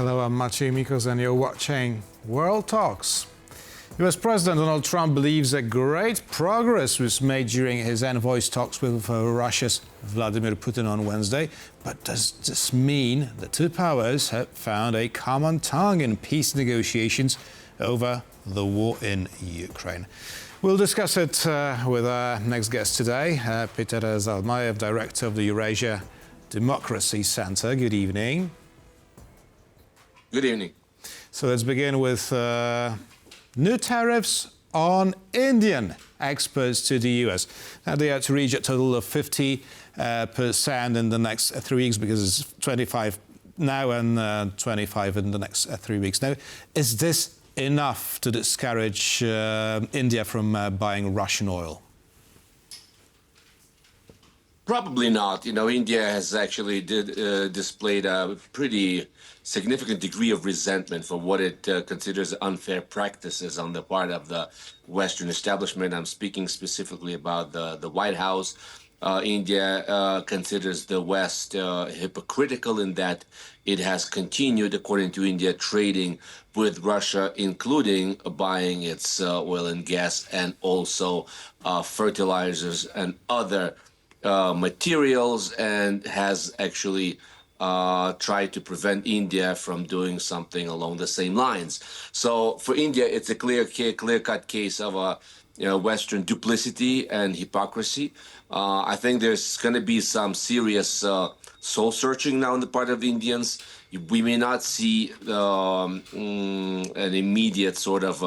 Hello, I'm Maciej Mikos and you're watching World Talks. US President Donald Trump believes that great progress was made during his envoy's talks with Russia's Vladmir Putin on Wednesday. But does this mean the two powers have found a common tongue in peace negotiations over the war in Ukraine? We'll discuss it with our next guest today, Peter Zalmayev, Director of the Eurasia Democracy Centre. Good evening. Good evening. So let's begin with new tariffs on Indian exports to the US. Now they are to reach a total of 50% in the next 3 weeks, because it's 25 now and 25 in the next 3 weeks. Now, is this enough to discourage India from buying Russian oil? Probably not. You know, India has actually displayed a pretty significant degree of resentment for what it considers unfair practices on the part of the Western establishment. I'm speaking specifically about the White House. India considers the West hypocritical in that it has continued, according to India, trading with Russia, including buying its oil and gas and also fertilizers and other materials, and has actually tried to prevent India from doing something along the same lines. So for India, it's a clear-cut case of Western duplicity and hypocrisy. I think there's going to be some serious soul-searching now on the part of Indians. We may not see an immediate sort of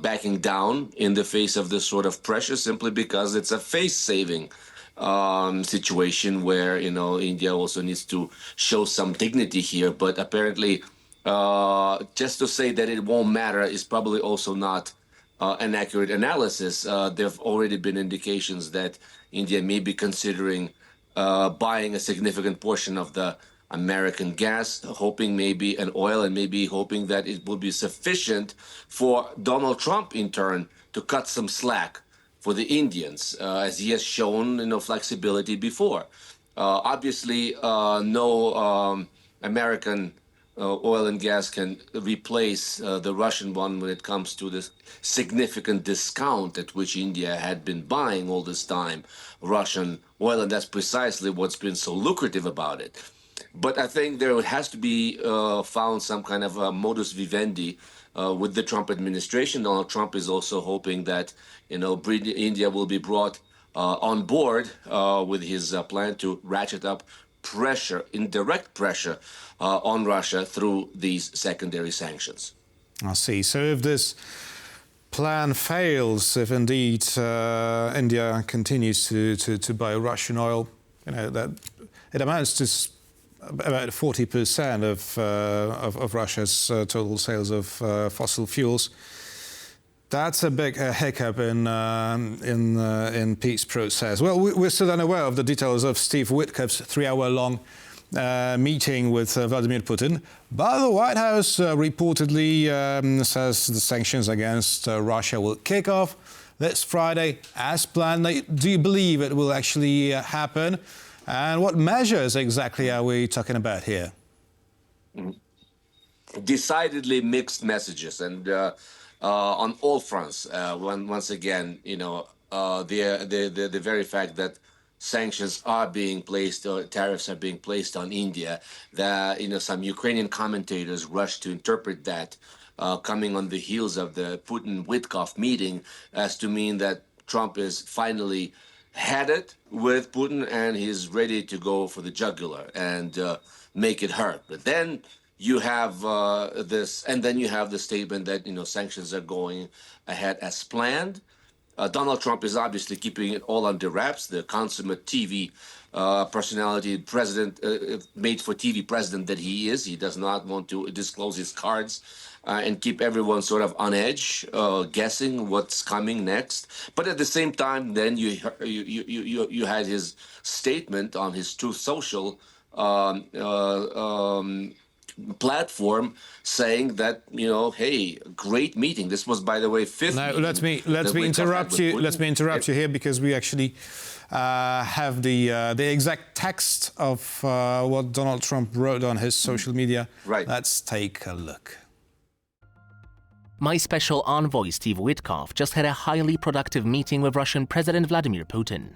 backing down in the face of this sort of pressure, simply because it's a face-saving situation where, you know, India also needs to show some dignity here. But apparently, just to say that it won't matter is probably also not an accurate analysis. There have already been indications that India may be considering buying a significant portion of the American gas, hoping maybe an oil, and maybe hoping that it will be sufficient for Donald Trump in turn to cut some slack for the Indians, as he has shown, you know, flexibility before. Obviously, no American oil and gas can replace the Russian one when it comes to the significant discount at which India had been buying all this time Russian oil, and that's precisely what's been so lucrative about it. But I think there has to be found some kind of a modus vivendi with the Trump administration. Donald Trump is also hoping that, you know, India will be brought on board with his plan to ratchet up pressure, indirect pressure on Russia through these secondary sanctions. I see. So if this plan fails, if indeed India continues to buy Russian oil, you know, that it amounts to about 40% of Russia's total sales of fossil fuels. That's a big hiccup in peace process. Well, we're still unaware of the details of Steve Witkoff's 3-hour-long meeting with Vladimir Putin, but the White House reportedly says the sanctions against Russia will kick off this Friday as planned. Do you believe it will actually happen? And what measures exactly are we talking about here? Decidedly mixed messages, and on all fronts. Once again, you know, the very fact that sanctions are being placed, or tariffs are being placed on India, that, you know, some Ukrainian commentators rushed to interpret that coming on the heels of the Putin-Witkoff meeting as to mean that Trump is finally had it with Putin and he's ready to go for the jugular and make it hurt. But then you have this, and then you have the statement that, you know, sanctions are going ahead as planned. Donald Trump is obviously keeping it all under wraps. The consummate TV personality, president, made for TV president that he is. He does not want to disclose his cards and keep everyone sort of on edge, guessing what's coming next. But at the same time, then you had his statement on his Truth Social platform saying that, hey, great meeting. This was, by the way, fifth Now, meeting. let me interrupt you. Let me interrupt you here because we actually have the exact text of what Donald Trump wrote on his social media. Right. Let's take a look. My special envoy, Steve Witkoff, just had a highly productive meeting with Russian President Vladimir Putin.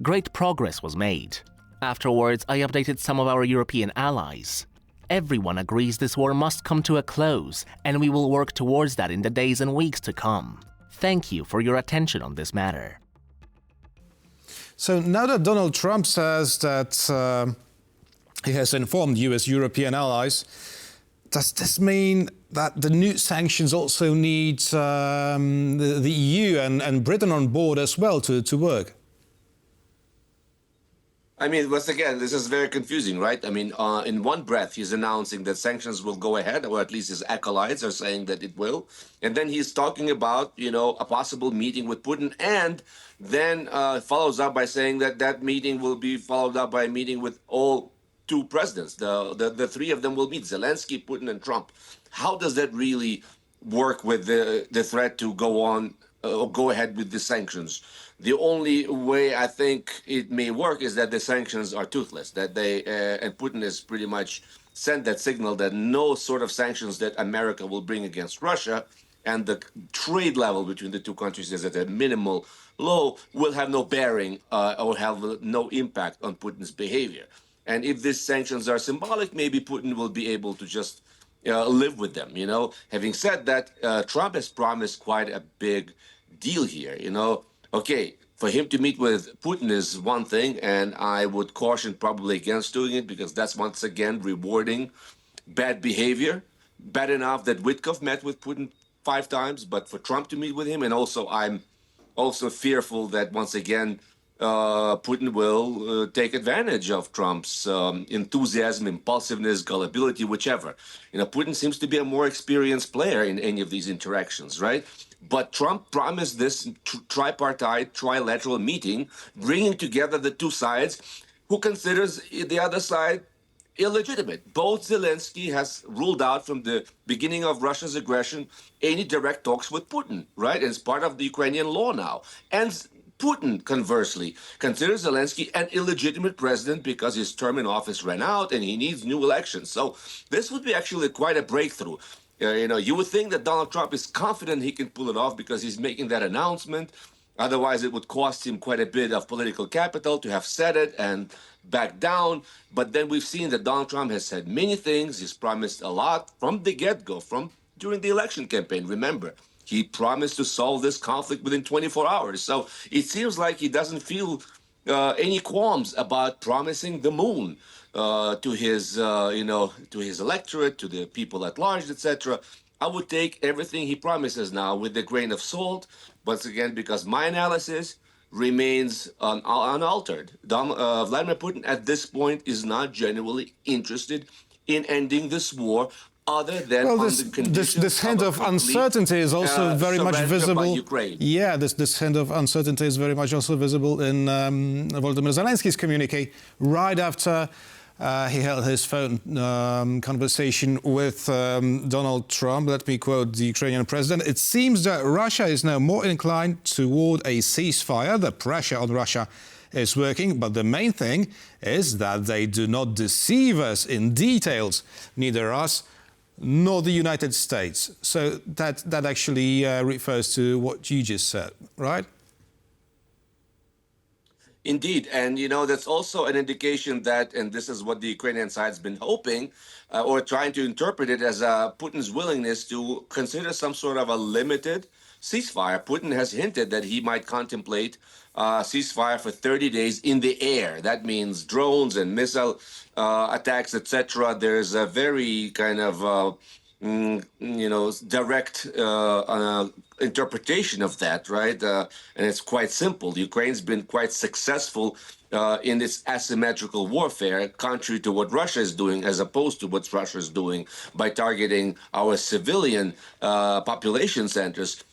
Great progress was made. Afterwards, I updated some of our European allies. Everyone agrees this war must come to a close, and we will work towards that in the days and weeks to come. Thank you for your attention on this matter. So now that Donald Trump says that he has informed US European allies, does this mean that the new sanctions also need the EU and Britain on board as well to work? I mean, once again, this is very confusing, right? I mean, in one breath, he's announcing that sanctions will go ahead, or at least his acolytes are saying that it will. And then he's talking about, a possible meeting with Putin, and then follows up by saying that that meeting will be followed up by a meeting with all two presidents. The three of them will meet, Zelenskyy, Putin, and Trump. How does that really work with the threat to go on or go ahead with the sanctions? The only way I think it may work is that the sanctions are toothless, that they and Putin has pretty much sent that signal that no sort of sanctions that America will bring against Russia and the trade level between the two countries is at a minimal low will have no bearing or have no impact on Putin's behavior. And if these sanctions are symbolic, maybe Putin will be able to just live with them. Having said that, Trump has promised quite a big deal here. Okay, for him to meet with Putin is one thing, and I would caution probably against doing it because that's once again rewarding bad behavior. Bad enough that Witkoff met with Putin 5 times, but for Trump to meet with him, and also I'm also fearful that once again Putin will take advantage of Trump's enthusiasm, impulsiveness, gullibility, whichever. Putin seems to be a more experienced player in any of these interactions, right? But Trump promised this tripartite, trilateral meeting, bringing together the two sides, who considers the other side illegitimate. Both Zelenskyy has ruled out from the beginning of Russia's aggression any direct talks with Putin, right? It's part of the Ukrainian law now. And Putin, conversely, considers Zelenskyy an illegitimate president because his term in office ran out and he needs new elections. So this would be actually quite a breakthrough. You would think that Donald Trump is confident he can pull it off because he's making that announcement. Otherwise, it would cost him quite a bit of political capital to have said it and back down. But then we've seen that Donald Trump has said many things. He's promised a lot from the get-go, from during the election campaign. Remember, he promised to solve this conflict within 24 hours. So it seems like he doesn't feel any qualms about promising the moon to his, to his electorate, to the people at large, etc. I would take everything he promises now with a grain of salt. Once again, because my analysis remains unaltered. Vladimir Putin at this point is not genuinely interested in ending this war, other than on the conditions this hint of uncertainty is also very much visible. Yeah, this hint of uncertainty is very much also visible in Volodymyr Zelensky's communique right after he held his phone conversation with Donald Trump. Let me quote the Ukrainian president. It seems that Russia is now more inclined toward a ceasefire. The pressure on Russia is working, but the main thing is that they do not deceive us in details, neither us nor the United States. So that actually refers to what you just said, right? Indeed, and that's also an indication that, and this is what the Ukrainian side's been hoping, or trying to interpret it as Putin's willingness to consider some sort of a limited ceasefire. Putin has hinted that he might contemplate ceasefire for 30 days in the air. That means drones and missile attacks, etc. There's a very kind of direct interpretation of that, right? And it's quite simple. Ukraine's been quite successful in its asymmetrical warfare, contrary to what Russia is doing, as opposed to what Russia is doing by targeting our civilian population centers.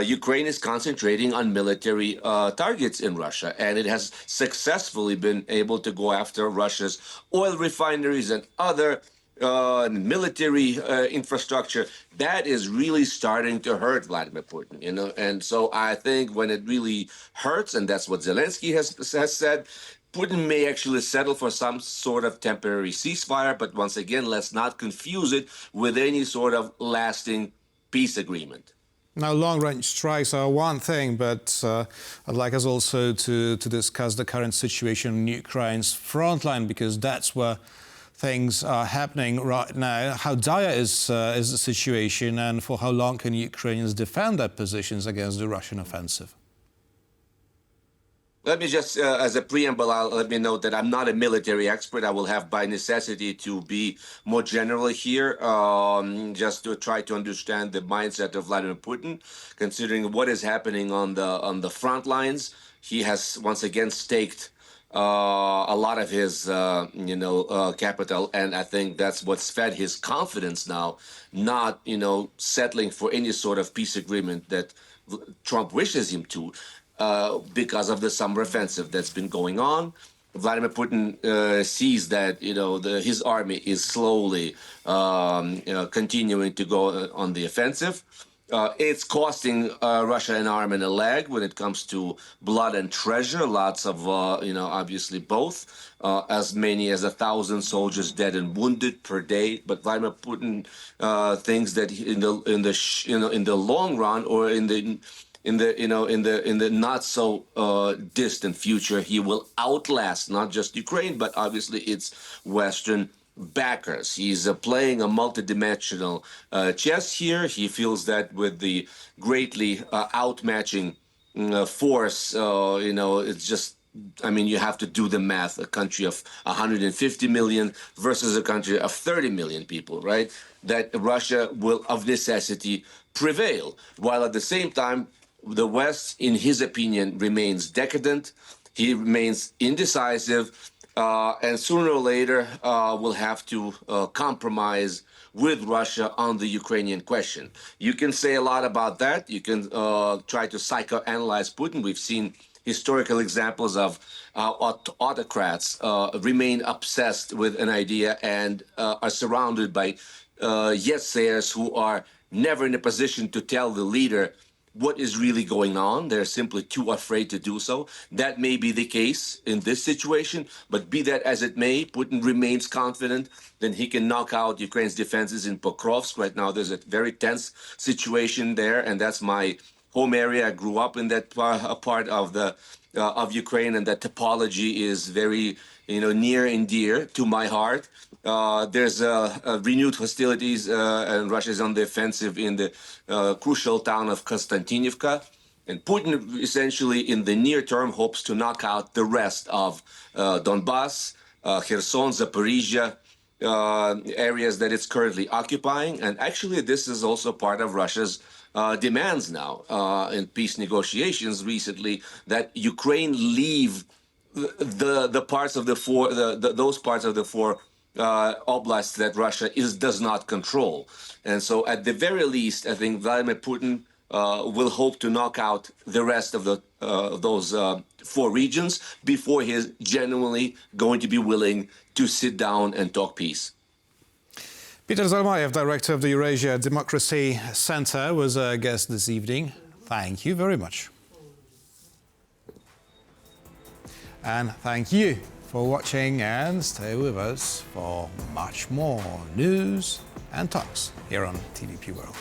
Ukraine is concentrating on military targets in Russia, and it has successfully been able to go after Russia's oil refineries and other military infrastructure, that is really starting to hurt Vladimir Putin, you know. And so I think when it really hurts, and that's what Zelenskyy has said, Putin may actually settle for some sort of temporary ceasefire, but once again, let's not confuse it with any sort of lasting peace agreement. Now, long-range strikes are one thing, but I'd like us also to discuss the current situation in Ukraine's frontline, because that's where things are happening right now. How dire is the situation, and for how long can Ukrainians defend their positions against the Russian offensive? Let me just, as a preamble, let me note that I'm not a military expert. I will have by necessity to be more general here, just to try to understand the mindset of Vladimir Putin, considering what is happening on the front lines. He has once again staked a lot of his, capital, and I think that's what's fed his confidence now, not, settling for any sort of peace agreement that Trump wishes him to. Because of the summer offensive that's been going on. Vladimir Putin sees that his army is slowly continuing to go on the offensive. It's costing Russia an arm and a leg when it comes to blood and treasure. Lots of obviously both. As many as 1,000 soldiers dead and wounded per day. But Vladimir Putin thinks that in the long run, or in the not so distant future, he will outlast not just Ukraine, but obviously its Western backers. He's playing a multidimensional chess here. He feels that with the greatly outmatching force, it's just, you have to do the math. A country of 150 million versus a country of 30 million people, right? That Russia will, of necessity, prevail, while at the same time, the West, in his opinion, remains decadent. He remains indecisive, and sooner or later will have to compromise with Russia on the Ukrainian question. You can say a lot about that. You can try to psychoanalyze Putin. We've seen historical examples of autocrats remain obsessed with an idea and are surrounded by yes-sayers who are never in a position to tell the leader what is really going on. They're simply too afraid to do so. That may be the case in this situation, but be that as it may, Putin remains confident that he can knock out Ukraine's defenses in Pokrovsk. Right now, there's a very tense situation there, and that's my home area. I grew up in that part of Ukraine, and that topology is very near and dear to my heart. There's renewed hostilities, and Russia is on the offensive in the crucial town of Konstantinivka. And Putin essentially in the near term hopes to knock out the rest of Donbass, Kherson, Zaporizhia, areas that it's currently occupying. And actually this is also part of Russia's demands now in peace negotiations recently, that Ukraine leave the parts of those parts of the four oblasts that Russia does not control. And so at the very least, I think Vladimir Putin will hope to knock out the rest of those four regions before he's genuinely going to be willing to sit down and talk peace. Peter Zalmayev, director of the Eurasia Democracy Centre, was our guest this evening. Thank you very much. And thank you for watching, and stay with us for much more news and talks here on TVP World.